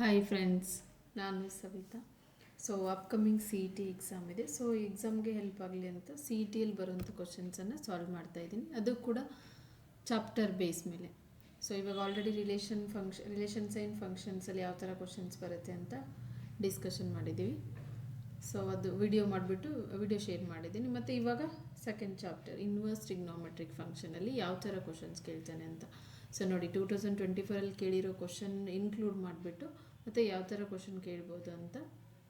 Hi friends, ನಾನು Savita. So upcoming C E T exam ಇದೆ. So ಎಕ್ಸಾಮ್ಗೆ ಹೆಲ್ಪ್ ಆಗಲಿ ಅಂತ ಸಿ ಇ ಟಿಯಲ್ಲಿ ಬರುವಂಥ ಕ್ವಶನ್ಸನ್ನು ಸಾಲ್ವ್ ಮಾಡ್ತಾಯಿದ್ದೀನಿ. ಅದು ಕೂಡ ಚಾಪ್ಟರ್ ಬೇಸ್ ಮೇಲೆ. ಸೊ ಇವಾಗ ಆಲ್ರೆಡಿ ರಿಲೇಷನ್ಸ್ ಆ್ಯಂಡ್ ಫಂಕ್ಷನ್ಸಲ್ಲಿ ಯಾವ ಥರ ಕ್ವಶನ್ಸ್ ಬರುತ್ತೆ ಅಂತ ಡಿಸ್ಕಷನ್ ಮಾಡಿದ್ದೀವಿ. ಸೊ ಅದು ವಿಡಿಯೋ ಶೇರ್ ಮಾಡಿದ್ದೀನಿ. ಮತ್ತು ಇವಾಗ ಸೆಕೆಂಡ್ ಚಾಪ್ಟರ್ ಇನ್ವರ್ಸ್ ಟ್ರಿಗ್ನೋಮೆಟ್ರಿಕ್ ಫಂಕ್ಷನಲ್ಲಿ ಯಾವ ಥರ ಕ್ವಶನ್ಸ್ ಕೇಳ್ತಾನೆ ಅಂತ. ಸೊ ನೋಡಿ, 2024 ಕೇಳಿರೋ ಕ್ವಶನ್ ಇನ್ಕ್ಲೂಡ್ ಮಾಡಿಬಿಟ್ಟು ಮತ್ತು ಯಾವ ಥರ ಕ್ವಶನ್ ಕೇಳ್ಬೋದು ಅಂತ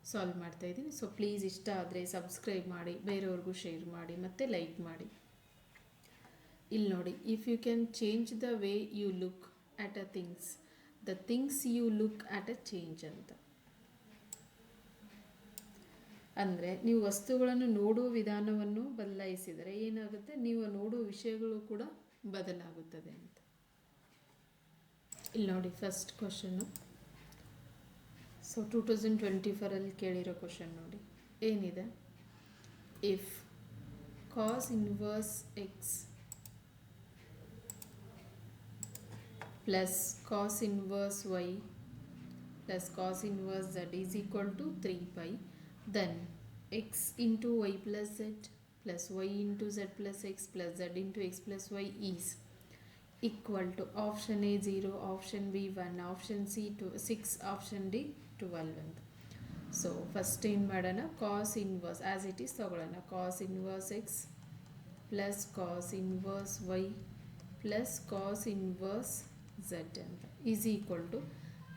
ಸಾಲ್ವ್ ಮಾಡ್ತಾಯಿದ್ದೀನಿ. ಸೊ ಪ್ಲೀಸ್ ಇಷ್ಟ ಆದರೆ ಸಬ್ಸ್ಕ್ರೈಬ್ ಮಾಡಿ, ಬೇರೆಯವ್ರಿಗೂ ಶೇರ್ ಮಾಡಿ ಮತ್ತು ಲೈಕ್ ಮಾಡಿ. ಇಲ್ಲಿ ನೋಡಿ, if you can change the way you look at a things, the things you look at a change ಅಂತ. ಅಂದರೆ ನೀವು ವಸ್ತುಗಳನ್ನು ನೋಡುವ ವಿಧಾನವನ್ನು ಬದಲಾಯಿಸಿದರೆ ಏನಾಗುತ್ತೆ, ನೀವು ನೋಡುವ ವಿಷಯಗಳು ಕೂಡ ಬದಲಾಗುತ್ತದೆ ಅಂತ. ಇಲ್ಲಿ ನೋಡಿ, ಫಸ್ಟ್ ಕ್ವಶನ್ನು. ಸೊ 2024 ಕೇಳಿರೋ ಕ್ವಶನ್ ನೋಡಿ, ಏನಿದೆ? If cos inverse x plus cos inverse y plus cos inverse z is equal to 3π, then x into y plus z plus y into z plus x plus z into x plus y is equal to option A 0, option B 1, option C 6, option D 12 ಅಂತ. So first ಏನು ಮಾಡೋಣ, cos inverse as it is ತಗೊಳ್ಳೋಣ. Cos inverse x plus cos inverse y plus cos inverse z ಅಂತ is equal to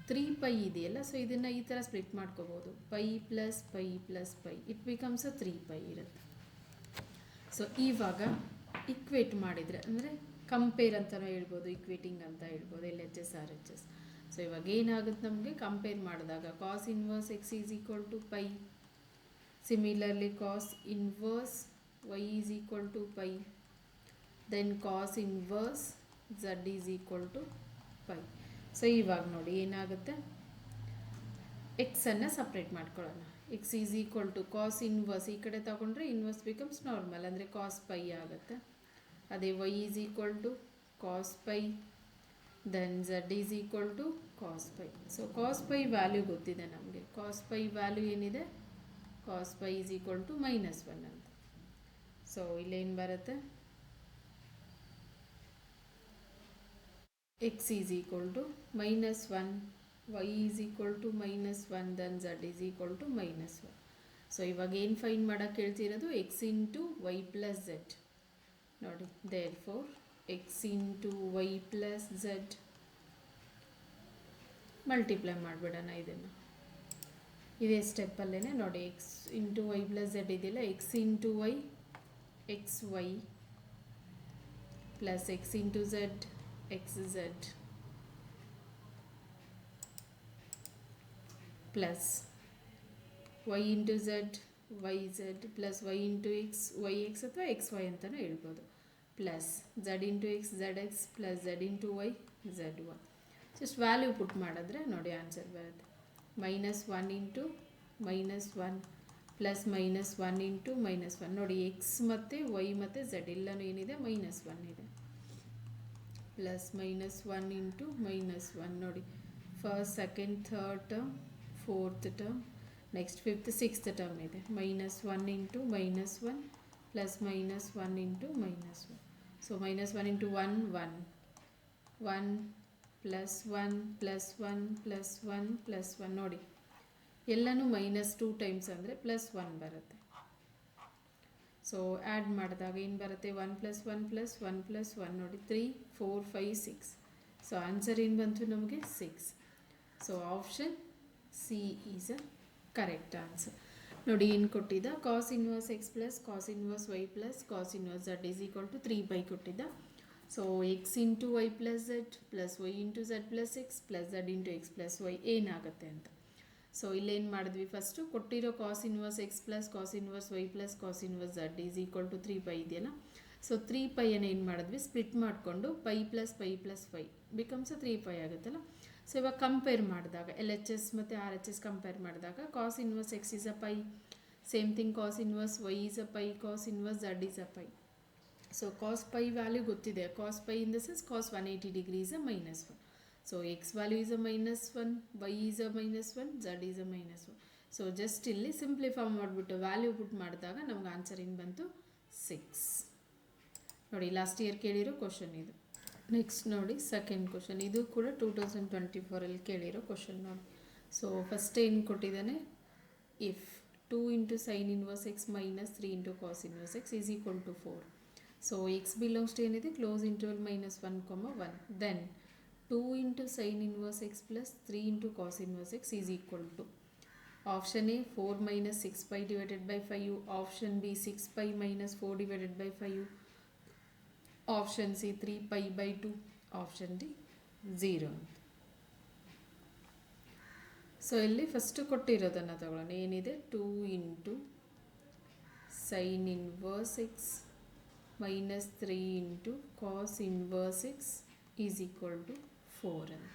3π ಇದೆಯಲ್ಲ. So ಇದನ್ನು ಈ ಥರ split ಮಾಡ್ಕೋಬೋದು. Pi plus pi plus pi, it becomes 3π ಇರುತ್ತೆ. ಸೊ ಇವಾಗ ಇಕ್ವೇಟ್ ಮಾಡಿದರೆ, ಅಂದರೆ ಕಂಪೇರ್ ಅಂತಲೂ ಹೇಳ್ಬೋದು, ಇಕ್ವೇಟಿಂಗ್ ಅಂತ ಹೇಳ್ಬೋದು, LHS RHS. ಸೊ ಇವಾಗ ಏನಾಗುತ್ತೆ, ನಮಗೆ ಕಂಪೇರ್ ಮಾಡಿದಾಗ cos inverse x is equal to pi, similarly cos inverse y is equal to pi, then cos inverse z is equal to pi. So ಇವಾಗ ನೋಡಿ ಏನಾಗುತ್ತೆ, ಎಕ್ಸನ್ನು ಸಪ್ರೇಟ್ ಮಾಡ್ಕೊಳ್ಳೋಣ. X is equal to cos inverse ಈ ಕಡೆ ತಗೊಂಡ್ರೆ inverse becomes normal, ಅಂದರೆ ಕಾಸ್ pi ಆಗುತ್ತೆ. ಅದೇ y is equal to cos pi, then z is equal to cos pi. So cos pi value ಗೊತ್ತಿದೆ ನಮಗೆ. ಕಾಸ್ ಪೈ ವ್ಯಾಲ್ಯೂ ಏನಿದೆ, cos pi is equal to -1 ಅಂತ. ಸೊ ಇಲ್ಲೇನು ಬರುತ್ತೆ, x is equal to -1, y is equal to -1, then z is equal to -1. So ಇವಾಗ ಏನು find ಮಾಡೋಕ್ಕೆ ಹೇಳ್ತಿರೋದು, x into y plus z. ನೋಡಿ, therefore x into y plus z multiply ಮಾಡಿಬಿಡೋಣ ಇದನ್ನು. ಇದೇ ಸ್ಟೆಪ್ಪಲ್ಲೇ ನೋಡಿ, x into y plus z ಇದೆಯಲ್ಲ, x into y x y plus x into z xz plus y into z yz plus y into x yx ಅಥವಾ xy ಅಂತಲೂ ಹೇಳ್ಬೋದು, plus z into x zx plus z into y zy. Just value ಪುಟ್ ಮಾಡಿದ್ರೆ ನೋಡಿ answer ಬರುತ್ತೆ. -1 into -1 plus -1 into -1. ನೋಡಿ, X ಮತ್ತು Y ಮತ್ತು Z ಎಲ್ಲನೂ ಏನಿದೆ, -1 ಇದೆ. Plus -1 into -1. ನೋಡಿ, first second third term, fourth term, next fifth sixth term ಇದೆ. -1 into -1 plus -1 into -1. So -1 into 1 1 1 plus 1 plus 1 plus 1 plus 1. ನೋಡಿ, ಎಲ್ಲನೂ -2 ಟೈಮ್ಸ್ ಅಂದರೆ +1 ಬರುತ್ತೆ. ಸೊ ಆ್ಯಡ್ ಮಾಡಿದಾಗ ಏನು ಬರುತ್ತೆ, 1 ಪ್ಲಸ್ 1 ಪ್ಲಸ್ 1 ಪ್ಲಸ್ 1. ನೋಡಿ, 3 4 5 6. ಸೊ ಆನ್ಸರ್ ಏನು ಬಂತು ನಮಗೆ, 6. So option C is a correct answer. ನೋಡಿ, ಏನು ಕೊಟ್ಟಿದ್ದ, cos inverse x plus cos inverse y plus cos inverse z is equal to 3π ಕೊಟ್ಟಿದ್ದ. So x into y plus z plus y into z plus x plus z into x plus y ಏನಾಗುತ್ತೆ ಅಂತ. So ಇಲ್ಲೇನು ಮಾಡಿದ್ವಿ, first ಕೊಟ್ಟಿರೋ cos inverse x plus cos inverse y plus cos inverse z is equal to 3π ಇದೆಯಲ್ಲ. So 3πಯನ್ನು ಏನು ಮಾಡಿದ್ವಿ, split ಮಾಡಿಕೊಂಡು pi plus pi plus pi becomes 3π ಆಗುತ್ತಲ್ಲ. ಸೊ ಇವಾಗ ಕಂಪೇರ್ ಮಾಡಿದಾಗ LHS ಮತ್ತು RHS ಕಂಪೇರ್ ಮಾಡಿದಾಗ cos inverse x is a pi, same thing cos inverse y is a pi, cos inverse z is a pi. So cos pi value ಗೊತ್ತಿದೆ, cos pi in the sense cos 180 degree is a -1. So x value is a -1, y is a -1, z is a -1. So just ಇಲ್ಲಿ simplify ಮಾಡಿಬಿಟ್ಟು value put ಮಾಡಿದಾಗ ನಮ್ಗೆ answer ಏನು ಬಂತು 6. ನೋಡಿ last year ಕೇಳಿರೋ question ಇದು. Next ನೋಡಿ ಸೆಕೆಂಡ್ ಕ್ವಶನ್, ಇದು ಕೂಡ 2024 ಕೇಳಿರೋ ಕ್ವಶನ್ ನೋಡಿ. ಸೊ ಫಸ್ಟ್ ಏನು ಕೊಟ್ಟಿದ್ದಾನೆ, if 2 × sin inverse x minus 3 × cos inverse x is equal to 4. So x belongs to ಏನಿದೆ close interval -1, 1, then 2 × sin inverse x plus 3 × cos inverse x is equal to, option A 4 - 6π / 5, option B 6π - 4 / 5, option C 3π/2, option D 0 ಅಂತ. So ಇಲ್ಲಿ first ಕೊಟ್ಟಿರೋದನ್ನು ತಗೊಳ್ಳೋಣ. ಏನಿದೆ 2 × sin inverse x minus 3 × cos inverse x is equal to 4 ಅಂತ.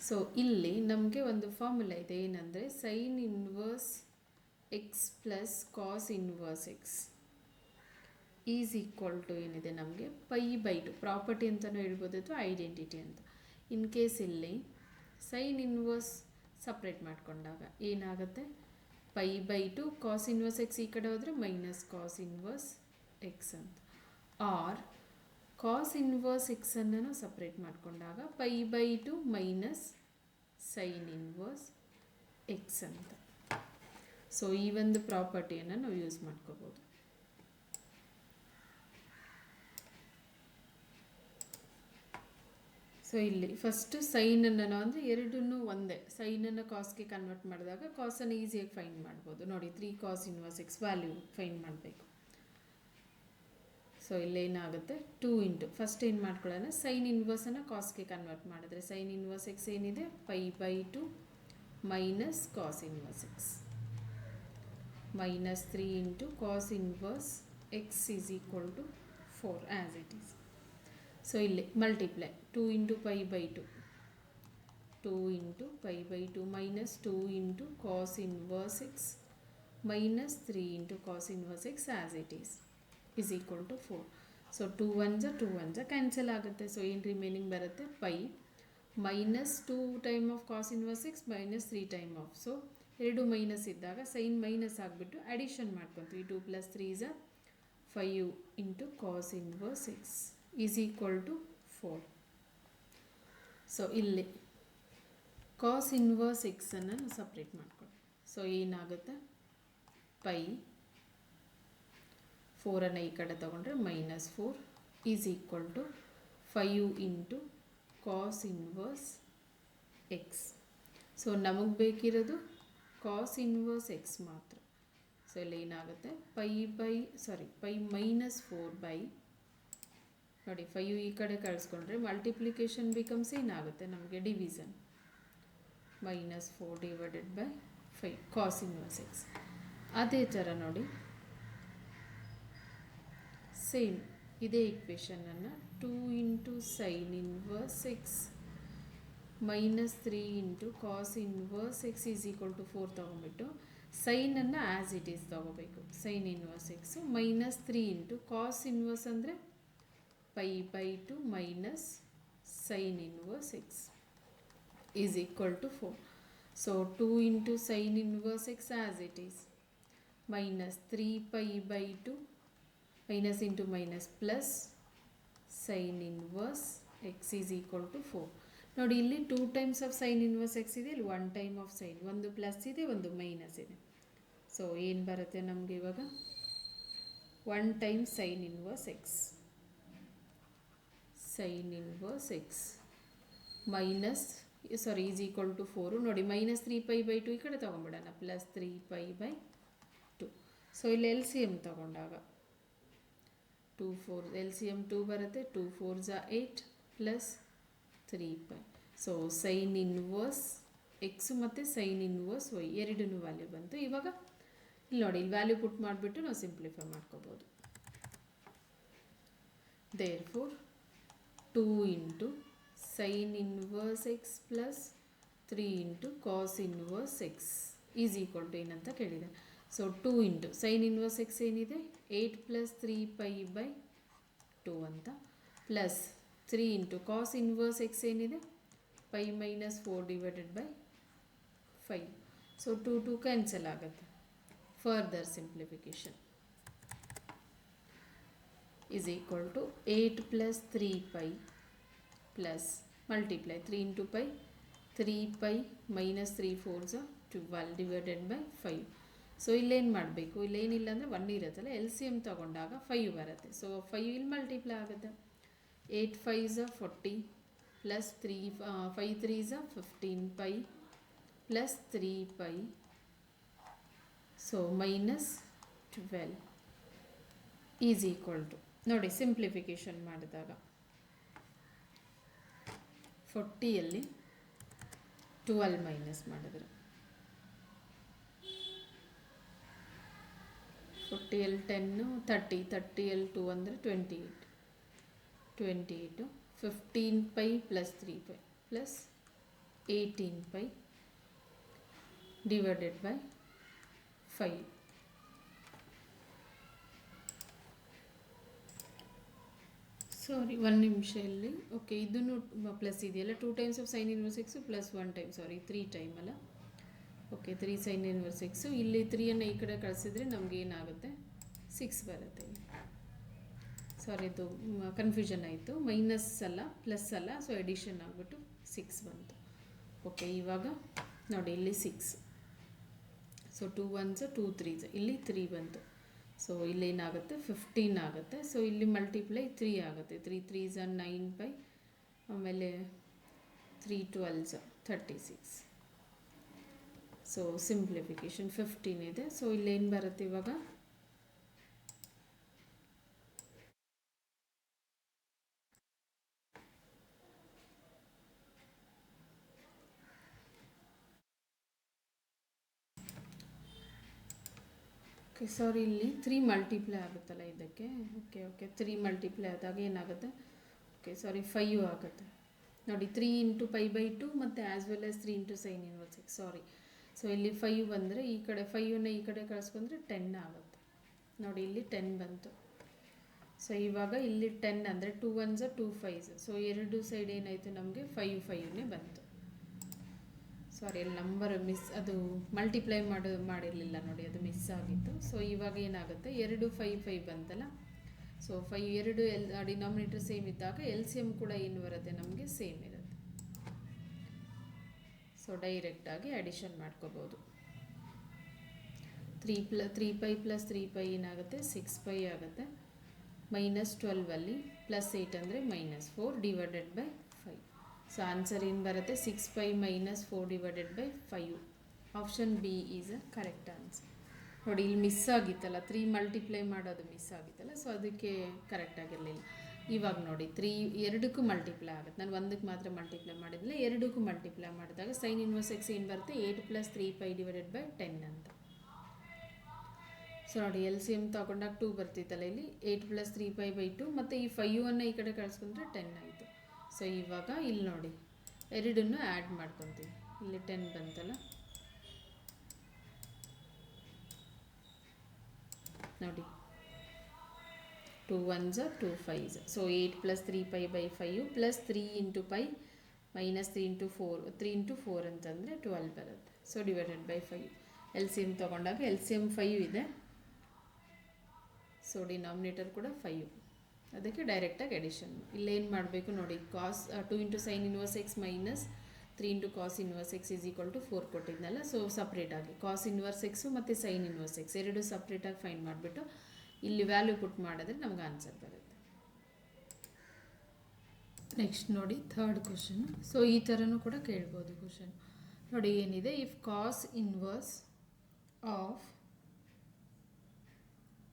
So ಇಲ್ಲಿ ನಮಗೆ ಒಂದು formula ಇದೆ, ಏನಂದರೆ sin inverse x plus cos inverse x is equal to ಏನಿದೆ ನಮಗೆ π/2, ಪ್ರಾಪರ್ಟಿ ಅಂತಲೂ ಹೇಳ್ಬೋದು ಅಥವಾ ಐಡೆಂಟಿಟಿ ಅಂತ. ಇನ್ ಕೇಸ್ ಇಲ್ಲಿ ಸೈನ್ ಇನ್ವರ್ಸ್ ಸಪ್ರೇಟ್ ಮಾಡಿಕೊಂಡಾಗ ಏನಾಗುತ್ತೆ, π/2 ಕಾಸ್ ಇನ್ವರ್ಸ್ ಎಕ್ಸ್ ಈ ಕಡೆ ಹೋದರೆ ಮೈನಸ್ ಕಾಸ್ ಇನ್ವರ್ಸ್ ಎಕ್ಸ್ ಅಂತ. ಆರ್ ಕಾಸ್ ಇನ್ವರ್ಸ್ ಎಕ್ಸನ್ನು ನಾವು ಸಪ್ರೇಟ್ ಮಾಡಿಕೊಂಡಾಗ π/2 ಮೈನಸ್ ಸೈನ್ ಇನ್ವರ್ಸ್ ಎಕ್ಸ್ ಅಂತ. ಸೊ ಈ ಒಂದು ಪ್ರಾಪರ್ಟಿಯನ್ನು ನಾವು ಯೂಸ್ ಮಾಡ್ಕೋಬೋದು. ಸೊ ಇಲ್ಲಿ ಫಸ್ಟು ಸೈನನ್ನು ನಾವು ಅಂದರೆ ಎರಡನ್ನೂ ಒಂದೇ, ಸೈನನ್ನು ಕಾಸ್ಗೆ ಕನ್ವರ್ಟ್ ಮಾಡಿದಾಗ ಕಾಸನ್ನು ಈಸಿಯಾಗಿ ಫೈಂಡ್ ಮಾಡ್ಬೋದು. ನೋಡಿ 3 cos inverse x value find ಮಾಡಬೇಕು. ಸೊ ಇಲ್ಲೇನಾಗುತ್ತೆ 2 × ಫಸ್ಟ್ ಏನು ಮಾಡ್ಕೊಳ್ಳೋಣ, ಸೈನ್ ಇನ್ವರ್ಸನ್ನು ಕಾಸ್ಗೆ ಕನ್ವರ್ಟ್ ಮಾಡಿದ್ರೆ ಸೈನ್ ಇನ್ವರ್ಸ್ ಎಕ್ಸ್ ಏನಿದೆ π/2 minus cos inverse x minus 3 × cos inverse x is equal to 4 as it is. So ಇಲ್ಲಿ multiply 2 × π/2, 2 × π/2 minus 2 × cos inverse x minus 3 × cos inverse x as it is equal to 4. So 2 1s 2 1s cancel ಆಗುತ್ತೆ. So ಏನು remaining ಬರುತ್ತೆ, pi minus 2 time of cos inverse x minus 3 time of. So ಎರಡು minus ಇದ್ದಾಗ sine minus ಆಗಿಬಿಟ್ಟು addition ಮಾಡ್ಕೊತೀವಿ. 2 + 3 = 5 × cos inverse x is equal to 4. So ಇಲ್ಲಿ cos inverse ಎಕ್ಸನ್ನು ನಾವು ಸಪ್ರೇಟ್ ಮಾಡ್ಕೊಳ್ಳಿ. ಸೊ ಏನಾಗುತ್ತೆ, ಪೈ 4ಅನ್ನು ಈ ಕಡೆ ತೊಗೊಂಡ್ರೆ -4 is equal to 5 × cos inverse x. So ನಮಗೆ ಬೇಕಿರೋದು ಕಾಸ್ ಇನ್ವರ್ಸ್ ಎಕ್ಸ್ ಮಾತ್ರ. ಸೊ ಇಲ್ಲಿ ಏನಾಗುತ್ತೆ, ಪೈ -4/, ನೋಡಿ 5 ಈ ಕಡೆ ಕಳಿಸ್ಕೊಂಡ್ರೆ ಮಲ್ಟಿಪ್ಲಿಕೇಶನ್ ಬಿಕಮ್ಸ್ ಏನಾಗುತ್ತೆ ನಮಗೆ ಡಿವಿಷನ್, -4 / 5 ಕಾಸ್ ಇನ್ವರ್ಸ್ ಎಕ್ಸ್. ಅದೇ ಥರ ನೋಡಿ ಸೇಮ್ ಇದೇ ಇಕ್ವೇಷನನ್ನು 2 × sine inverse x minus 3 × cos inverse x is equal to 4 ತೊಗೊಂಡ್ಬಿಟ್ಟು ಸೈನನ್ನು ಆ್ಯಸ್ ಇಟ್ ಈಸ್ ತೊಗೋಬೇಕು. Sine inverse x minus 3 × cos inverse ಅಂದರೆ π/2 minus sine inverse x is equal to 4. So 2 × sine inverse x as it is minus 3π/2 minus into minus plus sine inverse x is equal to 4. ನೋಡಿ ಇಲ್ಲಿ 2 times of sine inverse X ಇದೆ, ಇಲ್ಲಿ 1 time of sine, ಒಂದು plus ಇದೆ ಒಂದು minus ಇದೆ. So ಏನು ಬರುತ್ತೆ ನಮಗೆ ಇವಾಗ 1 time sine inverse x minus is equal to 4. ನೋಡಿ ಮೈನಸ್ 3π/2 ಈ ಕಡೆ ತೊಗೊಂಡ್ಬಿಡೋಣ, ಪ್ಲಸ್ 3π/2. ಸೊ ಇಲ್ಲಿ ಎಲ್ ಸಿ ಎಮ್ ತೊಗೊಂಡಾಗ 2 4 ಎಲ್ ಸಿ ಎಮ್ 2 ಬರುತ್ತೆ, 2 4s are 8 plus 3π. So sine inverse x ಮತ್ತು ಸೈನ್ ಇನ್ವರ್ಸ್ ವೈ ಎರಡೂ ವ್ಯಾಲ್ಯೂ ಬಂತು. ಇವಾಗ ಇಲ್ಲಿ ನೋಡಿ ಇಲ್ಲಿ ವ್ಯಾಲ್ಯೂ ಪುಟ್ ಮಾಡಿಬಿಟ್ಟು ನಾವು ಸಿಂಪ್ಲಿಫೈ ಮಾಡ್ಕೋಬೋದು. Therefore 2 × sine inverse x plus 3 × cos inverse x is equal to ಏನಂತ ಕೇಳಿದೆ. ಸೊ 2 × ಸೈನ್ ಇನ್ವರ್ಸ್ ಎಕ್ಸ್ ಏನಿದೆ 8 + 3π/2 ಅಂತ, ಪ್ಲಸ್ 3 × ಕಾಸ್ ಇನ್ವರ್ಸ್ ಎಕ್ಸ್ ಏನಿದೆ pi minus 4 divided by 5. So 2 cancel ಆಗುತ್ತೆ. Further simplification is equal to 8 plus 3 pi plus multiply 3 into pi 3 pi minus 3 fours 12 divided by 5. So ಇಲ್ಲೇನು ಮಾಡಬೇಕು, ಇಲ್ಲೇನಿಲ್ಲ ಅಂದರೆ 1 ಇರುತ್ತಲ್ಲ, L C M ತೊಗೊಂಡಾಗ 5 ಬರುತ್ತೆ. ಸೊ 5 ಇಲ್ಲಿ multiply ಆಗುತ್ತೆ. 8 5s 40 plus 3 5 3s 15 pi plus 3 pi, so minus 12 is equal to, ನೋಡಿ simplification ಮಾಡಿದಾಗ 40ಯಲ್ಲಿ 12 ಮೈನಸ್ ಮಾಡಿದ್ರೆ 40ಯಲ್ಲಿ 10 30 30ಯಲ್ಲಿ 2 ಅಂದರೆ 28 15 pi plus 3 pi plus 18 pi divided by 5. ಸಾರಿ 1 ನಿಮಿಷ ಇಲ್ಲಿ. ಓಕೆ, ಇದನ್ನು ಪ್ಲಸ್ ಇದೆಯಲ್ಲ, 2 times of sine inverse x plus 1 time, sorry 3 time ಅಲ್ಲ. Okay, 3 sine inverse x. ಇಲ್ಲಿ 3ಯನ್ನು ಈ ಕಡೆ ಕಳಿಸಿದ್ರೆ ನಮಗೆ ಏನಾಗುತ್ತೆ, 6 ಬರುತ್ತೆ. ಸಾರಿ, ಇದು ಕನ್ಫ್ಯೂಷನ್ ಆಯಿತು. ಮೈನಸ್ ಅಲ್ಲ, ಪ್ಲಸ್ ಅಲ್ಲ, ಸೊ ಎಡಿಷನ್ ಆಗಿಬಿಟ್ಟು 6 ಬಂತು. ಓಕೆ, ಇವಾಗ ನೋಡಿ ಇಲ್ಲಿ 6, ಸೊ 2 1s 2 3s, ಇಲ್ಲಿ 3 ಬಂತು. ಸೊ ಇಲ್ಲೇನಾಗುತ್ತೆ 15 ಆಗುತ್ತೆ. ಸೊ ಇಲ್ಲಿ ಮಲ್ಟಿಪ್ಲೈ 3 ಆಗುತ್ತೆ. 3 3s 9 pi, ಆಮೇಲೆ 3 12s 36. ಸೊ ಸಿಂಪ್ಲಿಫಿಕೇಶನ್ 15 ಇದೆ. ಸೊ ಇಲ್ಲೇನು ಬರುತ್ತೆ ಇವಾಗ, ಓಕೆ ಸಾರಿ ಇಲ್ಲಿ 3 ಮಲ್ಟಿಪ್ಲೈ ಆಗುತ್ತಲ್ಲ ಇದಕ್ಕೆ. ಓಕೆ 3 ಮಲ್ಟಿಪ್ಲೈ ಆದಾಗ ಏನಾಗುತ್ತೆ, ಓಕೆ ಸಾರಿ 5 ಆಗುತ್ತೆ. ನೋಡಿ 3 ಇಂಟು ಪೈ ಬೈ 2 ಮತ್ತು as well as 3 into sine inverse x, sorry. So ಇಲ್ಲಿ 5 ಬಂದರೆ ಈ ಕಡೆ 5ನ್ನು ಈ ಕಡೆ ಕಳಿಸ್ಕೊಂಡ್ರೆ 10 ಆಗುತ್ತೆ. ನೋಡಿ ಇಲ್ಲಿ 10 ಬಂತು. ಸೊ ಇವಾಗ ಇಲ್ಲಿ 10 ಅಂದರೆ 2 1s 2 5s, ಸೊ ಎರಡು ಸೈಡ್ ಏನಾಯಿತು ನಮಗೆ 5 5ನೇ ಬಂತು. ಸಾರಿ, ಅಲ್ಲಿ ನಂಬರ್ ಮಿಸ್, ಅದು ಮಲ್ಟಿಪ್ಲೈ ಮಾಡಿರಲಿಲ್ಲ ನೋಡಿ, ಅದು ಮಿಸ್ ಆಗಿತ್ತು. ಸೊ ಇವಾಗ ಏನಾಗುತ್ತೆ, 2 5 5 ಬಂತಲ್ಲ. ಸೊ 5 2 ಡಿನಾಮಿನೇಟರ್ ಸೇಮ್ ಇದ್ದಾಗ ಎಲ್ ಸಿ ಎಮ್ ಕೂಡ ಏನು ಬರುತ್ತೆ ನಮಗೆ, ಸೇಮ್ ಇರುತ್ತೆ. ಸೊ ಡೈರೆಕ್ಟಾಗಿ ಅಡಿಷನ್ ಮಾಡ್ಕೋಬೋದು. 3 pi ಪ್ಲಸ್ 3 pi ಏನಾಗುತ್ತೆ 6 pi ಆಗುತ್ತೆ. ಮೈನಸ್ 12ಅಲ್ಲಿ ಪ್ಲಸ್ 8 ಅಂದರೆ minus 4 divided by 5. So answer ಏನು ಬರುತ್ತೆ, 6 pi minus 4 divided by 5. Option B is a correct answer. ನೋಡಿ ಇಲ್ಲಿ ಮಿಸ್ ಆಗಿತ್ತಲ್ಲ, 3 ಮಲ್ಟಿಪ್ಲೈ ಮಾಡೋದು ಮಿಸ್ ಆಗಿತ್ತಲ್ಲ, ಸೊ ಅದಕ್ಕೆ ಕರೆಕ್ಟಾಗಿರಲಿಲ್ಲ. ಇವಾಗ ನೋಡಿ 3 ಎರಡಕ್ಕೂ ಮಲ್ಟಿಪ್ಲೈ ಆಗುತ್ತೆ. ನಾನು ಒಂದಕ್ಕೆ ಮಾತ್ರ ಮಲ್ಟಿಪ್ಲೈ ಮಾಡಿದ್ದಿಲ್ಲ, ಎರಡಕ್ಕೂ ಮಲ್ಟಿಪ್ಲೈ ಮಾಡಿದಾಗ ಸೈನ್ ಇನ್ವರ್ಸ್ ಎಕ್ಸ್ ಏನು ಬರುತ್ತೆ, 8 ಪ್ಲಸ್ 3 pi divided by 10 ಅಂತ. ಸೊ ನೋಡಿ ಎಲ್ ಸಿ ಎಮ್ ತೊಗೊಂಡಾಗ 2 ಬರ್ತಿತ್ತಲ್ಲ, ಇಲ್ಲಿ 8 ಪ್ಲಸ್ 3 pi by 2 ಮತ್ತು ಈ 5ನ್ನು ಈ ಕಡೆ ಕಳಿಸ್ಕೊಂಡ್ರೆ 10 ಆಯಿತು. ಸೊ ಇವಾಗ ಇಲ್ಲಿ ನೋಡಿ ಎರಡನ್ನು ಆ್ಯಡ್ ಮಾಡ್ಕೊತೀವಿ. ಇಲ್ಲಿ 10 ಬಂತಲ್ಲ, ನೋಡಿ 2 1s 2 5s. So 8 plus 3 pi by 5 plus 3 into pi minus 3 into 4 ಅಂತಂದರೆ 12 ಬರುತ್ತೆ. So divided by 5. L C M ತೊಗೊಂಡಾಗ ಎಲ್ ಸಿ ಎಮ್ 5 ಇದೆ. ಸೊ ಡಿನಾಮಿನೇಟರ್ ಕೂಡ 5, ಅದಕ್ಕೆ ಡೈರೆಕ್ಟಾಗಿ ಎಡಿಷನ್. ಇಲ್ಲೇನು ಮಾಡಬೇಕು ನೋಡಿ, cos 2 into sine inverse x minus 3 into cos inverse x is equal to 4 ಕೊಟ್ಟಿದ್ನಲ್ಲ. ಸೊ ಸಪ್ರೇಟಾಗಿ ಕಾಸ್ ಇನ್ವರ್ಸ್ ಎಕ್ಸು ಮತ್ತು ಸೈನ್ ಇನ್ವರ್ಸ್ ಎಕ್ಸ್ ಎರಡು ಸಪ್ರೇಟಾಗಿ ಫೈಂಡ್ ಮಾಡಿಬಿಟ್ಟು ಇಲ್ಲಿ ವ್ಯಾಲ್ಯೂ ಪುಟ್ ಮಾಡಿದ್ರೆ ನಮ್ಗೆ ಆನ್ಸರ್ ಬರುತ್ತೆ. ನೆಕ್ಸ್ಟ್ ನೋಡಿ ಥರ್ಡ್ ಕ್ವಶನ್. ಸೊ ಈ ಥರನೂ ಕೂಡ ಕೇಳ್ಬೋದು ಕ್ವಶನ್. ನೋಡಿ ಏನಿದೆ, if cos inverse of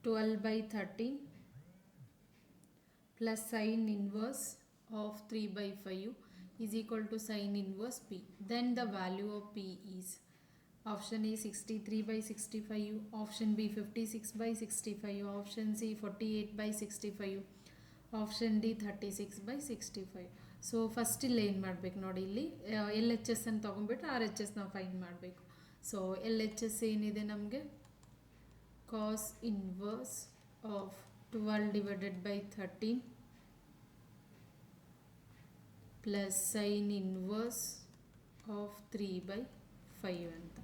12/13 plus sin inverse of 3/5 is equal to sin inverse p, then the value of p is option A 63/65, option B 56/65, option C 48/65, option D 36/65. So first ಇಲ್ಲಿ ಏನು ಮಾಡಬೇಕು ನೋಡಿ, ಇಲ್ಲಿ L H S ಅನ್ನು ತೊಗೊಂಡ್ಬಿಟ್ಟು R H S ನಾವು find ಮಾಡಬೇಕು. So L H S ಏನಿದೆ ನಮಗೆ, cos inverse of 12 divided by 13 plus sine inverse of 3/5 ಅಂತ.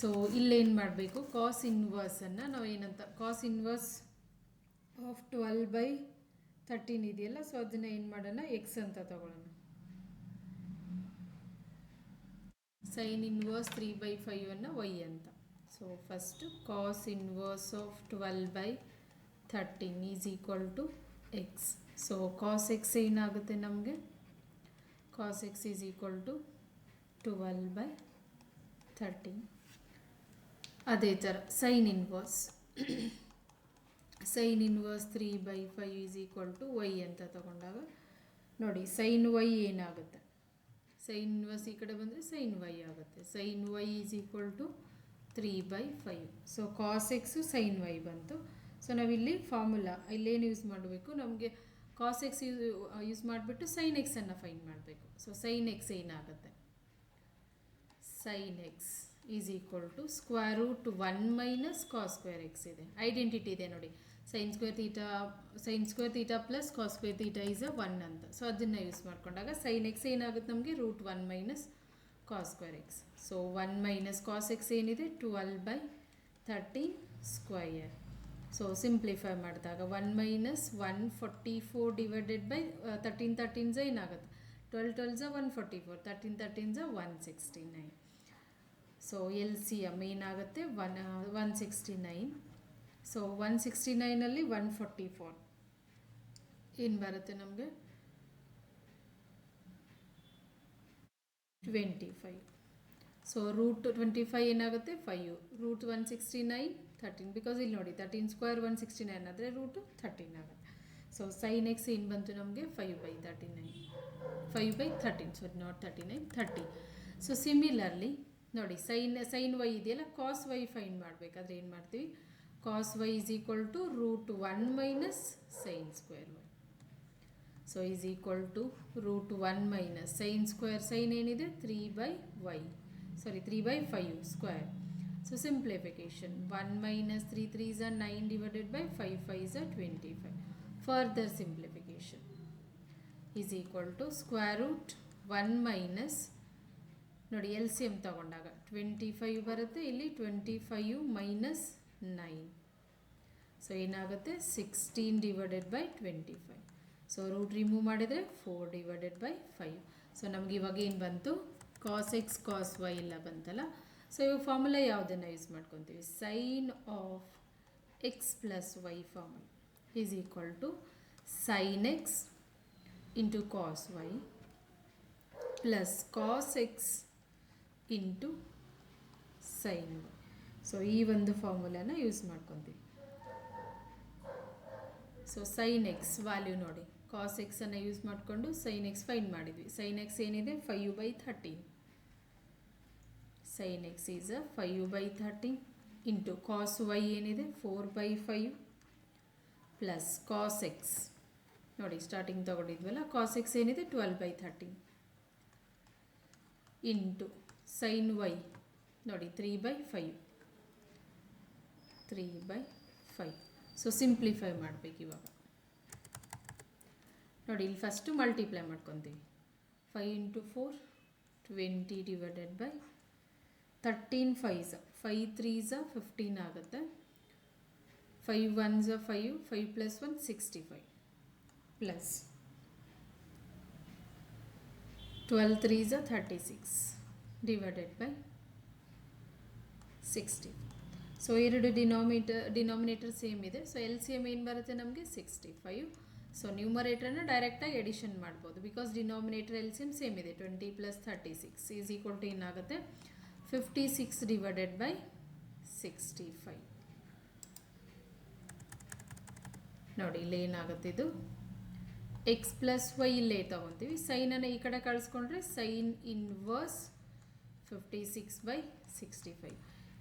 ಸೊ ಇಲ್ಲೇನು ಮಾಡಬೇಕು, ಕಾಸ್ ಇನ್ವರ್ಸನ್ನು ನಾವು ಏನಂತ, ಕಾಸ್ ಇನ್ವರ್ಸ್ ಆಫ್ 12/13 ಇದೆಯಲ್ಲ, ಸೊ ಅದನ್ನು ಏನು ಮಾಡೋಣ, ಎಕ್ಸ್ ಅಂತ ತಗೊಳ್ಳೋಣ. ಸೈನ್ ಇನ್ವರ್ಸ್ 3/5 ಅನ್ನು ವೈ ಅಂತ. So first cos inverse of 12/13 is equal to x. So cos x ಏನಾಗುತ್ತೆ ನಮಗೆ, cos x is equal to 12/13. ಅದೇ ಥರ sine inverse 3/5 is equal to y ಅಂತ ತಗೊಂಡಾಗ ನೋಡಿ, ಸೈನ್ ವೈ ಏನಾಗುತ್ತೆ, ಸೈನ್ ಇನ್ವರ್ಸ್ ಈ ಕಡೆ ಬಂದರೆ ಸೈನ್ ವೈ ಆಗುತ್ತೆ. Sine y is equal to 3/5. So cos x sine y ಬಂತು. ಸೊ ನಾವಿಲ್ಲಿ ಫಾರ್ಮುಲಾ ಇಲ್ಲೇನು ಯೂಸ್ ಮಾಡಬೇಕು, ನಮಗೆ ಕಾಸ್ ಎಕ್ಸ್ ಯೂಸ್ ಮಾಡಿಬಿಟ್ಟು ಸೈನ್ ಎಕ್ಸನ್ನು ಫೈಂಡ್ ಮಾಡಬೇಕು. ಸೊ ಸೈನ್ ಎಕ್ಸ್ ಏನಾಗುತ್ತೆ, sine x is equal to square root 1 minus cos square x ಇದೆ, ಐಡೆಂಟಿಟಿ ಇದೆ ನೋಡಿ, sine square theta plus cos square theta is 1 ಅಂತ. ಸೊ ಅದನ್ನು ಯೂಸ್ ಮಾಡಿಕೊಂಡಾಗ ಸೈನ್ ಎಕ್ಸ್ ಏನಾಗುತ್ತೆ ನಮಗೆ, root 1 minus cos square x. So 1 minus cos x ಏನಿದೆ, 12/13 square. So simplify ಮಾಡಿದಾಗ 1 ಮೈನಸ್ 144 ಡಿವೈಡೆಡ್ ಬೈ 13 13 ಏನಾಗುತ್ತೆ, 12 12 144, 13 13 169. ಸೊ ಎಲ್ ಸಿ ಎಮ್ ಏನಾಗುತ್ತೆ, 169. So 169ಅಲ್ಲಿ 144 ಏನು ಬರುತ್ತೆ ನಮಗೆ, 25. ಸೊ ರೂಟ್ 25 ಏನಾಗುತ್ತೆ, 5. ರೂಟ್ 169 13, ಬಿಕಾಸ್ ಇಲ್ಲಿ ನೋಡಿ 13 ಸ್ಕ್ವೇರ್ 169 ಆದರೆ ರೂಟು 13 ಆಗುತ್ತೆ. ಸೊ ಸೈನ್ ಎಕ್ಸ್ ಏನು ಬಂತು ನಮಗೆ, 5/13, ಸಾರಿ ನಾಟ್ 39, 30. ಸೊ ಸಿಮಿಲರ್ಲಿ ನೋಡಿ, ಸೈನ್ ವೈ ಇದೆಯಲ್ಲ, ಕಾಸ್ ವೈ ಫೈಂಡ್ ಮಾಡಬೇಕಾದ್ರೆ ಏನು ಮಾಡ್ತೀವಿ, cos y is equal to root 1 minus sine square y. So is equal to root 1 minus sine square, sine ಏನಿದೆ 3/5 square. So simplification 1 minus 3 3 9 divided by 5 5 25. Further simplification is equal to square root 1 minus ನೋಡಿ L C M ತಗೊಂಡಾಗ 25 ಬರುತ್ತೆ, ಇಲ್ಲಿ 25 minus 9. So ಏನಾಗುತ್ತೆ 16 divided by 25. So root remove ಮಾಡಿದರೆ 4 divided by 5. So ನಮ್ಗೆ ಇವಾಗ ಏನು ಬಂತು, ಕಾಸ್ ಎಕ್ಸ್ ಕಾಸ್ ವೈ ಎಲ್ಲ ಬಂತಲ್ಲ. ಸೊ ಇವಾಗ ಫಾರ್ಮುಲಾ ಯಾವುದನ್ನು ಯೂಸ್ ಮಾಡ್ಕೊತೀವಿ, sine of x plus y formula is equal to sine x into cos y plus cos x into sine y. So ಈ ಒಂದು ಫಾರ್ಮುಲಾನ ಯೂಸ್ ಮಾಡ್ಕೊತೀವಿ. ಸೊ ಸೈನ್ ಎಕ್ಸ್ ವ್ಯಾಲ್ಯೂ ನೋಡಿ, ಕಾಸ್ ಎಕ್ಸನ್ನು ಯೂಸ್ ಮಾಡಿಕೊಂಡು ಸೈನ್ ಎಕ್ಸ್ ಫೈಂಡ್ ಮಾಡಿದ್ವಿ. Sine x ಏನಿದೆ 5/13, sine x is 5/13 into cos y ಏನಿದೆ 4/5 ಪ್ಲಸ್ ಕಾಸ್ ಎಕ್ಸ್ ನೋಡಿ ಸ್ಟಾರ್ಟಿಂಗ್ ತಗೊಂಡಿದ್ವಲ್ಲ, ಕಾಸ್ ಎಕ್ಸ್ ಏನಿದೆ 12/13 ಇಂಟು ಸೈನ್ ವೈ ನೋಡಿ 3/5. ಸೊ ಸಿಂಪ್ಲಿಫೈ ಮಾಡಬೇಕು ಇವಾಗ ನೋಡಿ, ಇಲ್ಲಿ ಫಸ್ಟು ಮಲ್ಟಿಪ್ಲೈ ಮಾಡ್ಕೊತೀವಿ. 5 ಇಂಟು 4 20 ಡಿವೈಡೆಡ್ ಬೈ 13 5 5 3 15 ಆಗುತ್ತೆ, 5 1 5 5 plus 1 65 plus 12 3 36 divided by 60. So ಎರಡು ಡಿನಾಮಿನೇಟರ್ ಸೇಮ್ ಇದೆ. ಸೊ ಎಲ್ ಸಿ ಎಮ್ ಏನು ಬರುತ್ತೆ ನಮಗೆ 65. ಸೊ ನ್ಯೂಮರೇಟರ್ನ ಡೈರೆಕ್ಟಾಗಿ ಎಡಿಷನ್ ಮಾಡ್ಬೋದು, because denominator L C M same ಇದೆ. 20 ಪ್ಲಸ್ 36 ಈಸ್ ಈಕ್ವಲ್ ಟು ಏನಾಗುತ್ತೆ 56 ಡಿವೈಡೆಡ್ ಬೈ 65. ನೋಡಿ ಇಲ್ಲಿ ಏನಾಗುತ್ತೆ, ಇದು ಎಕ್ಸ್ ಪ್ಲಸ್ ವೈ ಇಲ್ಲೇ ತೊಗೊತೀವಿ. ಸೈನನ್ನು ಈ ಕಡೆ ಕಳಿಸ್ಕೊಂಡ್ರೆ ಸೈನ್ ಇನ್ವರ್ಸ್ 56/65.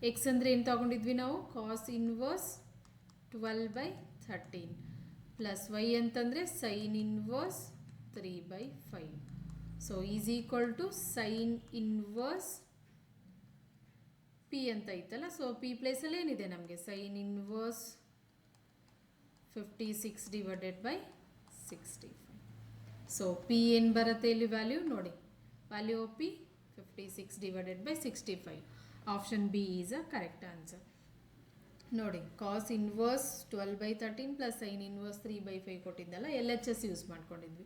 ಎಕ್ಸ್ ಅಂದರೆ ಏನು ತೊಗೊಂಡಿದ್ವಿ ನಾವು, ಕಾಸ್ ಇನ್ವರ್ಸ್ 12/13 ಪ್ಲಸ್ ವೈ ಅಂತಂದರೆ sine inverse 3/5. So is equal to sine inverse P ಅಂತ ಐತಲ್ಲ, ಸೊ ಪಿ ಪ್ಲೇಸಲ್ಲಿ ಏನಿದೆ ನಮಗೆ sine inverse 56 divided by 65. So P ಏನು ಬರುತ್ತೆ ಇಲ್ಲಿ ವ್ಯಾಲ್ಯೂ ನೋಡಿ, value of P 56 divided by 65. Option B is a correct answer. ನೋಡಿ cos inverse 12/13 plus sine inverse 3/5 ಕೊಟ್ಟಿದ್ದಲ್ಲ, ಎಲ್ ಎಚ್ ಎಸ್ ಯೂಸ್ ಮಾಡ್ಕೊಂಡಿದ್ವಿ.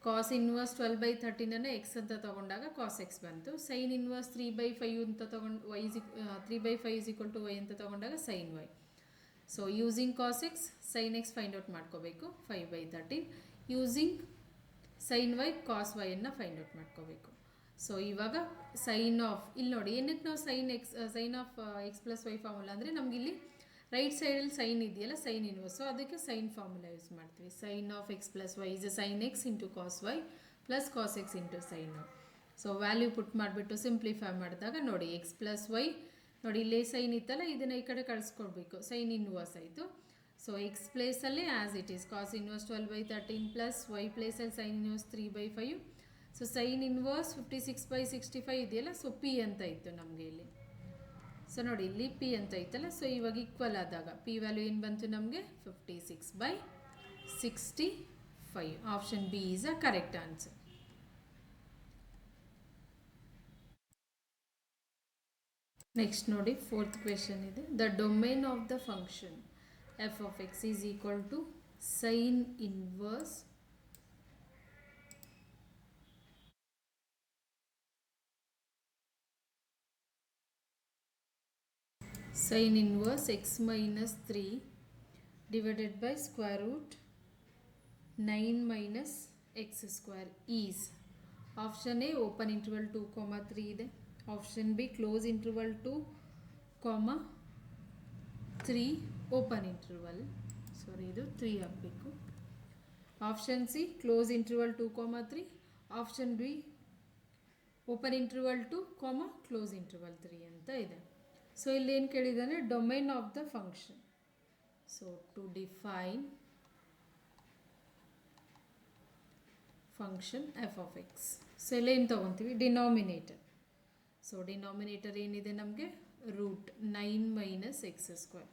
ಕಾಸ್ ಇನ್ವರ್ಸ್ 12/13 ಎಕ್ಸ್ ಅಂತ ತೊಗೊಂಡಾಗ ಕಾಸ್ ಎಕ್ಸ್ ಬಂತು. ಸೈನ್ ಇನ್ವರ್ಸ್ 3/5 ಅಂತ ತೊಗೊಂಡು y 3/5 is equal to y ಅಂತ ತೊಗೊಂಡಾಗ sine y. So using cos x sine x find out ಮಾಡ್ಕೋಬೇಕು 5/13. ಯೂಸಿಂಗ್ ಸೈನ್ ವೈ ಕಾಸ್ ವೈಯನ್ನು ಫೈಂಡ್ ಔಟ್ ಮಾಡ್ಕೋಬೇಕು. ಸೊ ಇವಾಗ ಸೈನ್ ಆಫ್ ಇಲ್ಲಿ ನೋಡಿ, ಏನಕ್ಕೆ ನಾವು sine of x plus y formula ಅಂದರೆ ನಮ್ಗೆ ಇಲ್ಲಿ ರೈಟ್ ಸೈಡಲ್ಲಿ ಸೈನ್ ಇದೆಯಲ್ಲ, ಸೈನ್ ಇನ್ವರ್ಸ್, ಸೊ ಅದಕ್ಕೆ ಸೈನ್ ಫಾರ್ಮುಲಾ ಯೂಸ್ ಮಾಡ್ತೀವಿ. Sine of x plus y is sine x into cos y plus cos x into sine. So value put ಮಾಡಿಬಿಟ್ಟು simplify ಮಾಡಿದಾಗ ನೋಡಿ ಎಕ್ಸ್ ಪ್ಲಸ್ ವೈ ನೋಡಿ, ಇಲ್ಲೇ sign ಇತ್ತಲ್ಲ, ಇದನ್ನು ಈ ಕಡೆ ಕಳಿಸ್ಕೊಡ್ಬೇಕು, ಸೈನ್ ಇನ್ವರ್ಸ್ ಆಯಿತು. ಸೊ ಎಕ್ಸ್ ಪ್ಲೇಸಲ್ಲಿ as it is cos inverse 12/13 plus y ಪ್ಲೇಸಲ್ಲಿ sine inverse 3/5. So sine inverse 56/65 ಇದೆಯಲ್ಲ, ಸೊ ಪಿ ಅಂತ ಇತ್ತು ನಮಗೆ ಇಲ್ಲಿ. ಸೊ ನೋಡಿ ಇಲ್ಲಿ ಪಿ ಅಂತ ಇತ್ತಲ್ಲ, ಸೊ ಇವಾಗ ಈಕ್ವಲ್ ಆದಾಗ ಪಿ ವ್ಯಾಲ್ಯೂ ಏನು ಬಂತು ನಮಗೆ 56/65. Option B is a correct answer. Next ನೋಡಿ, ಫೋರ್ತ್ ಕ್ವೆಶನ್ ಇದೆ. The domain of the function F of x is equal to sine inverse sin inverse x minus 3 divided by square root 9 minus x square is. Option A open interval 2, 3 ಇದೆ. Option B close interval 2, 3 open interval. Sorry, ಇದು 3 ಆಗಬೇಕು. Option C close interval 2, 3. Option B open interval 2, close interval 3 ಅಂತ ಇದೆ. So ಇಲ್ಲಿ ಏನು ಕೇಳಿದ್ದಾನೆ, domain of the function. So to define function F of x, so ಇಲ್ಲಿ ಏನು ತೊಗೊತೀವಿ, ಡಿನಾಮಿನೇಟರ್. ಸೊ ಡಿನಾಮಿನೇಟರ್ ಏನಿದೆ ನಮಗೆ root 9 minus x square.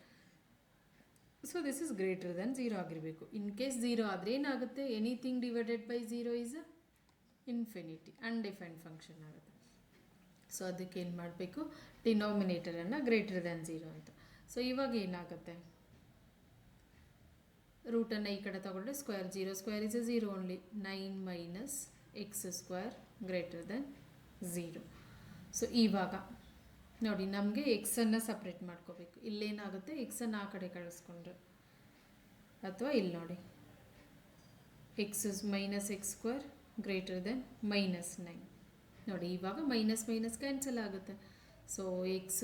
So this is greater than 0 ಆಗಿರಬೇಕು. ಇನ್ ಕೇಸ್ 0 ಆದರೆ ಏನಾಗುತ್ತೆ, anything divided by 0 is infinity, undefined function ಆಗುತ್ತೆ. So ಅದಕ್ಕೆ ಏನು ಮಾಡಬೇಕು, ಡಿನಾಮಿನೇಟರನ್ನು ಗ್ರೇಟರ್ ದ್ಯಾನ್ 0 ಅಂತ. ಸೊ ಇವಾಗ ಏನಾಗುತ್ತೆ, ರೂಟನ್ನು ಈ ಕಡೆ ತಗೊಂಡ್ರೆ square, 0 square is 0 only. 9 minus x square greater than 0. So ಇವಾಗ ನೋಡಿ ನಮಗೆ ಎಕ್ಸನ್ನು ಸಪ್ರೇಟ್ ಮಾಡ್ಕೋಬೇಕು. ಇಲ್ಲೇನಾಗುತ್ತೆ, ಎಕ್ಸನ್ನು ಆ ಕಡೆ ಕಳಿಸ್ಕೊಂಡ್ರೆ, ಅಥವಾ ಇಲ್ಲಿ ನೋಡಿ x minus x square greater than -9. ನೋಡಿ ಇವಾಗ ಮೈನಸ್ ಮೈನಸ್ ಕ್ಯಾನ್ಸಲ್ ಆಗುತ್ತೆ. ಸೊ ಎಕ್ಸ್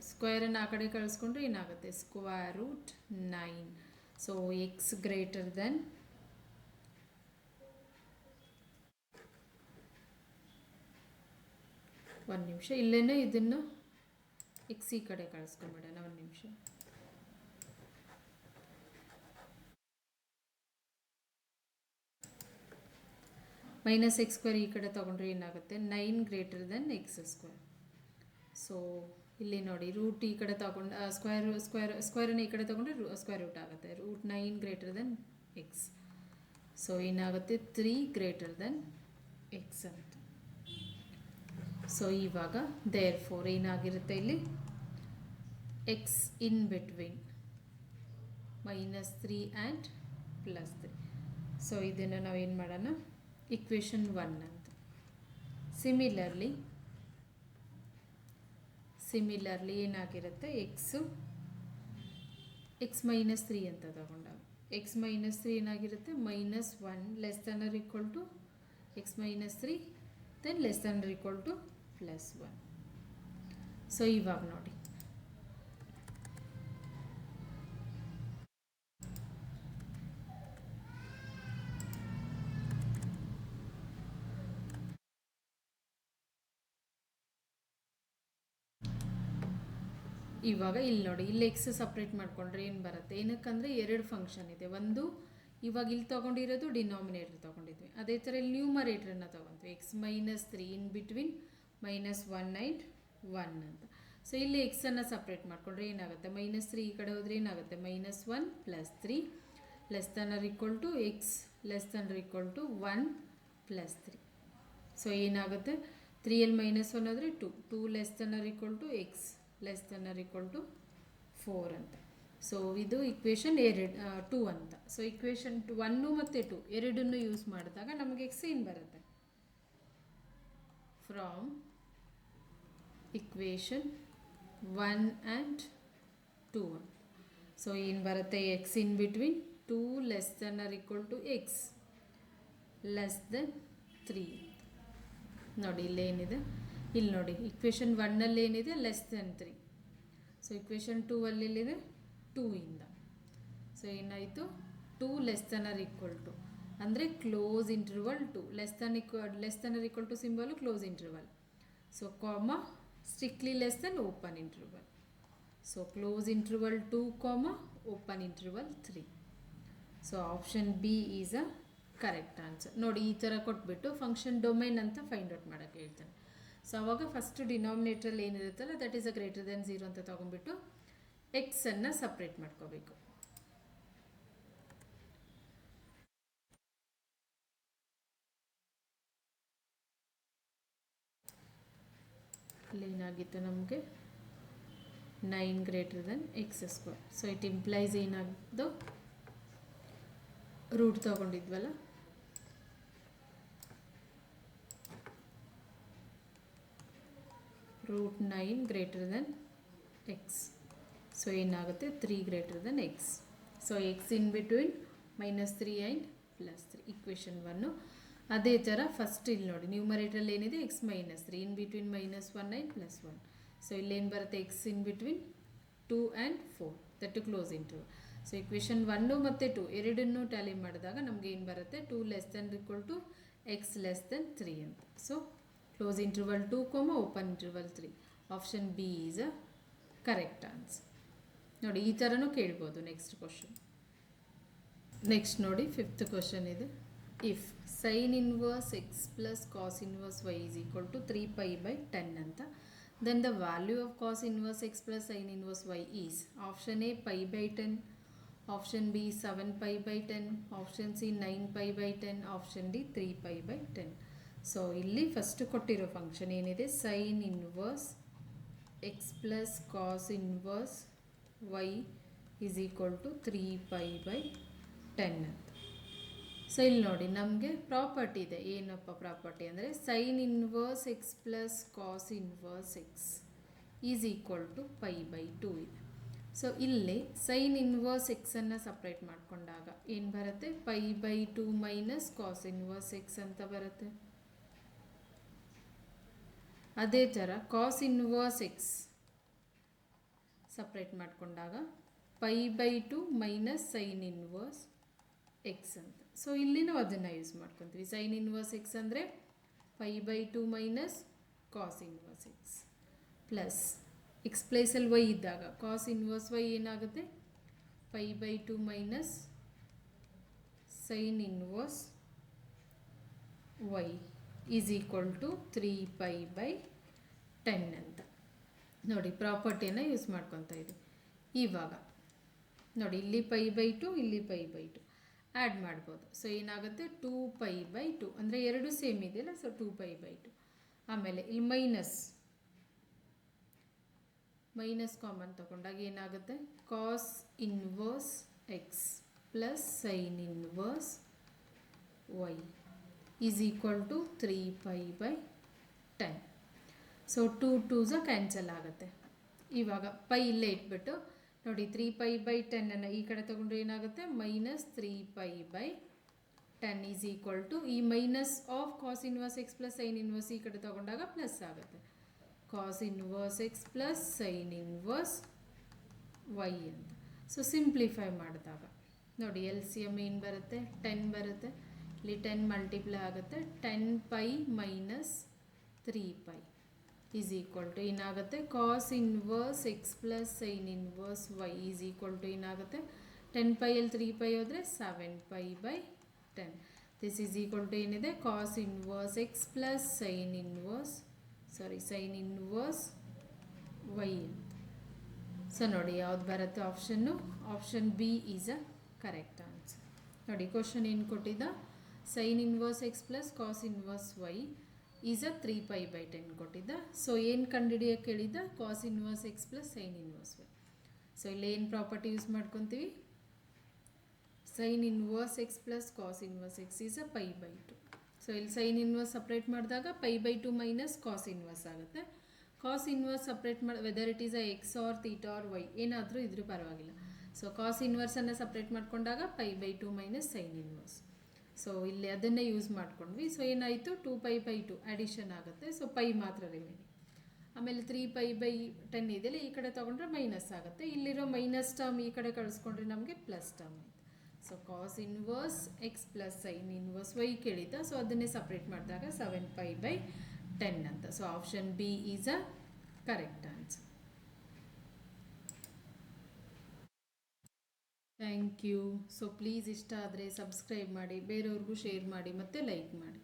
ಸ್ಕ್ವೇರನ್ನು ಆ ಕಡೆ ಕಳಿಸ್ಕೊಂಡ್ರೆ ಏನಾಗುತ್ತೆ, square root 9. So x greater than ಒಂದು ನಿಮಿಷ, ಇಲ್ಲೇನೆ ಇದನ್ನು ಎಕ್ಸ್ ಈ ಕಡೆ ಕಳಿಸ್ಕೊಂಬಿಡೋಣ, ಒಂದು ನಿಮಿಷ. ಮೈನಸ್ ಎಕ್ಸ್ ಸ್ಕ್ವೇರ್ ಈ ಕಡೆ ತೊಗೊಂಡ್ರೆ ಏನಾಗುತ್ತೆ, 9 greater than x square. So ಇಲ್ಲಿ ನೋಡಿ ರೂಟ್ ಈ ಕಡೆ ತೊಗೊಂಡು ಸ್ಕ್ವೇರನ್ನು ಈ ಕಡೆ ತೊಗೊಂಡ್ರೆ ಸ್ಕ್ವೇರ್ ರೂಟ್ ಆಗುತ್ತೆ. Root 9 greater than x. So ಏನಾಗುತ್ತೆ, 3 ಗ್ರೇಟರ್ ದೆನ್ ಎಕ್ಸ್ ಅಂತ. ಸೊ ಇವಾಗ ದೇರ್ ಫೋರ್ ಏನಾಗಿರುತ್ತೆ ಇಲ್ಲಿ, x in between -3 and +3. So ಇದನ್ನು ನಾವೇನು ಮಾಡೋಣ, ಇಕ್ವೇಷನ್ 1 ಅಂತ. ಸಿಮಿಲರ್ಲಿ ಏನಾಗಿರುತ್ತೆ, ಎಕ್ಸ್ -3 ಅಂತ ತಗೊಂಡಾಗ ಎಕ್ಸ್ -3 ಏನಾಗಿರುತ್ತೆ, -1 less than or equal to x -3 than less than or equal to +1. So ಇವಾಗ ನೋಡಿ ಇವಾಗ ಇಲ್ಲಿ ನೋಡಿ, ಇಲ್ಲಿ ಎಕ್ಸ್ ಸಪ್ರೇಟ್ ಮಾಡಿಕೊಂಡ್ರೆ ಏನು ಬರುತ್ತೆ, ಏನಕ್ಕಂದರೆ 2 ಫಂಕ್ಷನ್ ಇದೆ. ಒಂದು ಇವಾಗ ಇಲ್ಲಿ ತೊಗೊಂಡಿರೋದು ಡಿನಾಮಿನೇಟರ್ ತೊಗೊಂಡಿದ್ವಿ, ಅದೇ ಥರ ಇಲ್ಲಿ ನ್ಯೂಮರೇಟ್ರನ್ನು ತೊಗೊತೀವಿ, ಎಕ್ಸ್ -3 ಇನ್ ಬಿಟ್ವೀನ್ -1 ಆ್ಯಂಡ್ 1 ಅಂತ. ಸೊ ಇಲ್ಲಿ ಎಕ್ಸನ್ನು ಸಪ್ರೇಟ್ ಮಾಡಿಕೊಂಡ್ರೆ ಏನಾಗುತ್ತೆ, -3 ಈ ಕಡೆ ಹೋದರೆ ಏನಾಗುತ್ತೆ, -1 +3 less than or equal to x less than or equal to 1 plus 3. So ಏನಾಗುತ್ತೆ 3l ಮೈನಸ್ 1 ಆದರೆ 2 less than or equal to x less than or equal to 4 ಅಂತ. ಸೊ ಇದು ಇಕ್ವೇಷನ್ 2 ಅಂತ. ಸೊ ಇಕ್ವೇಷನ್ 1 ಮತ್ತು 2 ಎರಡನ್ನು ಯೂಸ್ ಮಾಡಿದಾಗ ನಮಗೆ X ಏನು ಬರುತ್ತೆ ಫ್ರಾಮ್ ಇಕ್ವೇಷನ್ 1 ಆ್ಯಂಡ್ 2 ಅಂತ. ಸೊ ಏನು ಬರುತ್ತೆ x in between 2 less than or equal to x less than 3. ನೋಡಿ ಇಲ್ಲೇನಿದೆ, ಇಲ್ಲಿ ನೋಡಿ ಇಕ್ವೇಷನ್ 1ಅಲ್ಲಿ ಏನಿದೆ ಲೆಸ್ ದೆನ್ 3. ಸೊ ಇಕ್ವೇಷನ್ 2ಅಲ್ಲಿ ಎಲ್ಲಿದೆ 2 ಇಂದ. ಸೊ ಏನಾಯಿತು 2 less than or equal to ಅಂದರೆ close interval 2 less than or equal to symbol close interval. So comma strictly less than open interval. So close interval 2 comma open interval 3. So option B is a correct answer. ನೋಡಿ ಈ ಥರ ಕೊಟ್ಬಿಟ್ಟು function domain ಅಂತ find out ಮಾಡೋಕ್ಕೆ ಹೇಳ್ತಾನೆ. So ಅವಾಗ first ಡಿನಾಮಿನೇಟ್ರಲ್ಲಿ ಏನಿರುತ್ತಲ್ಲ that is a greater than 0 ಅಂತ ತೊಗೊಂಡ್ಬಿಟ್ಟು ಎಕ್ಸನ್ನು ಸಪ್ರೇಟ್ ಮಾಡ್ಕೋಬೇಕು. ಏನಾಗಿತ್ತು ನಮಗೆ 9 greater than x square. So it implies ಏನಾಗ್ದು ರೂಟ್ ತೊಗೊಂಡಿದ್ವಲ್ಲ root 9 greater than x. So ಏನಾಗುತ್ತೆ 3 greater than x. So x in between -3 and +3 equation 1. ಅದೇ ಥರ ಫಸ್ಟ್ ಇಲ್ಲಿ ನೋಡಿ ನ್ಯೂಮರೇಟ್ರಲ್ಲಿ ಏನಿದೆ X -3 in between -1 and +1. So ಇಲ್ಲೇನು ಬರುತ್ತೆ x in between 2 and 4 that close interval. So equation 1 ಮತ್ತು 2 ಎರಡನ್ನೂ ಟ್ಯಾಲಿ ಮಾಡಿದಾಗ ನಮಗೆ ಏನು ಬರುತ್ತೆ 2 less than equal to x less than 3 ಅಂತ. So close interval 2 open interval 3. Option B is a correct answer. ನೋಡಿ ಈ ಥರನೂ ಕೇಳ್ಬೋದು ನೆಕ್ಸ್ಟ್ ಕ್ವಶನ್. ನೆಕ್ಸ್ಟ್ ನೋಡಿ 5th ಕ್ವಶನ್ ಇದೆ. If sine inverse x plus cos inverse y is equal to 3π/10 ಅಂತ, then the value of cos inverse x plus sine inverse y is option A π/10, option B 7π/10, option C 9π/10, option D 3π/10. So ಇಲ್ಲಿ first ಕೊಟ್ಟಿರೋ function ಏನಿದೆ sine inverse x plus cos inverse y is equal to 3π/10 ಅಂತ. So ಇಲ್ಲಿ ನೋಡಿ ನಮಗೆ property ಇದೆ. ಏನಪ್ಪ property ಅಂದರೆ sine inverse x plus cos inverse x is equal to π/2 ಇದೆ. ಸೊ ಇಲ್ಲಿ ಸೈನ್ ಇನ್ವರ್ಸ್ ಎಕ್ಸನ್ನು ಸಪ್ರೇಟ್ ಮಾಡಿಕೊಂಡಾಗ ಏನು ಬರುತ್ತೆ π/2 ಮೈನಸ್ ಕಾಸ್ ಇನ್ವರ್ಸ್ ಎಕ್ಸ್ ಅಂತ ಬರುತ್ತೆ. ಅದೇ ಥರ ಕಾಸ್ ಇನ್ವರ್ಸ್ ಎಕ್ಸ್ ಸಪ್ರೇಟ್ ಮಾಡಿಕೊಂಡಾಗ π/2 ಮೈನಸ್ ಸೈನ್ ಇನ್ವರ್ಸ್ ಎಕ್ಸ್ ಅಂತ. ಸೊ ಇಲ್ಲಿ ನಾವು ಅದನ್ನು ಯೂಸ್ ಮಾಡ್ಕೊತೀವಿ. ಸೈನ್ ಇನ್ವರ್ಸ್ ಎಕ್ಸ್ ಅಂದರೆ π/2 minus cos inverse x plus x ಪ್ಲೇಸಲ್ಲಿ ವೈ ಇದ್ದಾಗ ಕಾಸ್ ಇನ್ವರ್ಸ್ ವೈ ಏನಾಗುತ್ತೆ π/2 minus sine inverse y is equal to 3π/10 ಅಂತ. ನೋಡಿ ಪ್ರಾಪರ್ಟಿಯನ್ನು ಯೂಸ್ ಮಾಡ್ಕೊತಾ ಇದ್ದೀವಿ. ಇವಾಗ ನೋಡಿ ಇಲ್ಲಿ π/2 ಇಲ್ಲಿ π/2 ಆ್ಯಡ್ ಮಾಡ್ಬೋದು. ಸೊ ಏನಾಗುತ್ತೆ 2π/2 ಅಂದರೆ ಎರಡು ಸೇಮ್ ಇದೆಯಲ್ಲ. ಸೊ 2π/2 ಆಮೇಲೆ ಇಲ್ಲಿ ಮೈನಸ್ ಕಾಮನ್ ತಗೊಂಡಾಗ ಏನಾಗುತ್ತೆ cos inverse x plus sine inverse y is equal to 3π/10. So 2 cancel ಆಗುತ್ತೆ. ಇವಾಗ ಪೈ ಇಲ್ಲೇ ಇಟ್ಬಿಟ್ಟು ನೋಡಿ 3π/10 ಈ ಕಡೆ ತೊಗೊಂಡ್ರೆ ಏನಾಗುತ್ತೆ -3π/10 ಈಸ್ ಈಕ್ವಲ್ ಟು ಈ minus of cos inverse x plus sine inverse ಈ ಕಡೆ ತೊಗೊಂಡಾಗ ಪ್ಲಸ್ ಆಗುತ್ತೆ cos inverse x plus sine inverse y ಅಂತ. ಸೊ ಸಿಂಪ್ಲಿಫೈ ಮಾಡಿದಾಗ ನೋಡಿ ಎಲ್ ಸಿ ಎಮ್ ಏನು ಬರುತ್ತೆ 10 ಬರುತ್ತೆ. ಇಲ್ಲಿ 10 ಮಲ್ಟಿಪ್ಲೈ ಆಗುತ್ತೆ 10π ಮೈನಸ್ 3π ಈಸ್ ಈಕ್ವಲ್ ಟು ಏನಾಗುತ್ತೆ cos inverse x plus sine inverse y is equal to ಏನಾಗುತ್ತೆ 10πಯಲ್ಲಿ 3π ಹೋದರೆ 7π/10. ದಿಸ್ ಈಸ್ ಈಕ್ವಲ್ ಟು ಏನಿದೆ cos inverse x plus sine inverse y ಅಂತ. ಸೊ ನೋಡಿ ಯಾವ್ದು ಬರುತ್ತೆ ಆಪ್ಷನ್ನು option B is a correct answer. ನೋಡಿ ಕ್ವಶನ್ ಏನು ಕೊಟ್ಟಿದ್ದ, sine inverse x plus cos inverse y is a 3π/10 ಕೊಟ್ಟಿದ್ದ. ಸೊ ಏನು ಕಂಡುಹಿಡಿಯೋಕ್ಕೆ ಹೇಳಿದ್ದ, cos inverse x plus sine inverse y. So ಇಲ್ಲಿ ಏನು ಪ್ರಾಪರ್ಟಿ ಯೂಸ್ ಮಾಡ್ಕೊತೀವಿ, sine inverse x plus cos inverse x is a π/2. So ಇಲ್ಲಿ ಸೈನ್ ಇನ್ವರ್ಸ್ ಸಪ್ರೇಟ್ ಮಾಡಿದಾಗ π/2 minus cos inverse ಆಗುತ್ತೆ. ಕಾಸ್ ಇನ್ವರ್ಸ್ ಸಪ್ರೇಟ್ ಮಾಡಿ whether it is a x or theta or y ಏನಾದರೂ ಇದ್ರೂ ಪರವಾಗಿಲ್ಲ. ಸೊ ಕಾಸ್ ಇನ್ವರ್ಸನ್ನು ಸಪ್ರೇಟ್ ಮಾಡ್ಕೊಂಡಾಗ π/2 minus sine inverse. So ಇಲ್ಲಿ ಅದನ್ನೇ ಯೂಸ್ ಮಾಡ್ಕೊಂಡ್ವಿ. ಸೊ ಏನಾಯಿತು, 2π/2 ಅಡಿಷನ್ ಆಗುತ್ತೆ. ಸೊ ಪೈ ಮಾತ್ರ ರಿಮೈನಿಂಗ್. ಆಮೇಲೆ 3π/10 ಇದೆಯಲ್ಲ, ಈ ಕಡೆ ತೊಗೊಂಡ್ರೆ ಮೈನಸ್ ಆಗುತ್ತೆ. ಇಲ್ಲಿರೋ ಮೈನಸ್ ಟರ್ಮ್ ಈ ಕಡೆ ಕಳಿಸ್ಕೊಂಡ್ರೆ ನಮಗೆ ಪ್ಲಸ್ ಟರ್ಮ್ ಆಯಿತು. So cos inverse x plus sine inverse y ಕೇಳಿದ್ದ. ಸೊ ಅದನ್ನೇ ಸಪ್ರೇಟ್ ಮಾಡಿದಾಗ 7π/10 ಅಂತ. So option B is a correct answer. Thank you. So please ಇಷ್ಟ ಆದರೆ ಸಬ್ಸ್ಕ್ರೈಬ್ ಮಾಡಿ, ಬೇರೆಯವ್ರಿಗೂ ಶೇರ್ ಮಾಡಿ ಮತ್ತು ಲೈಕ್ ಮಾಡಿ.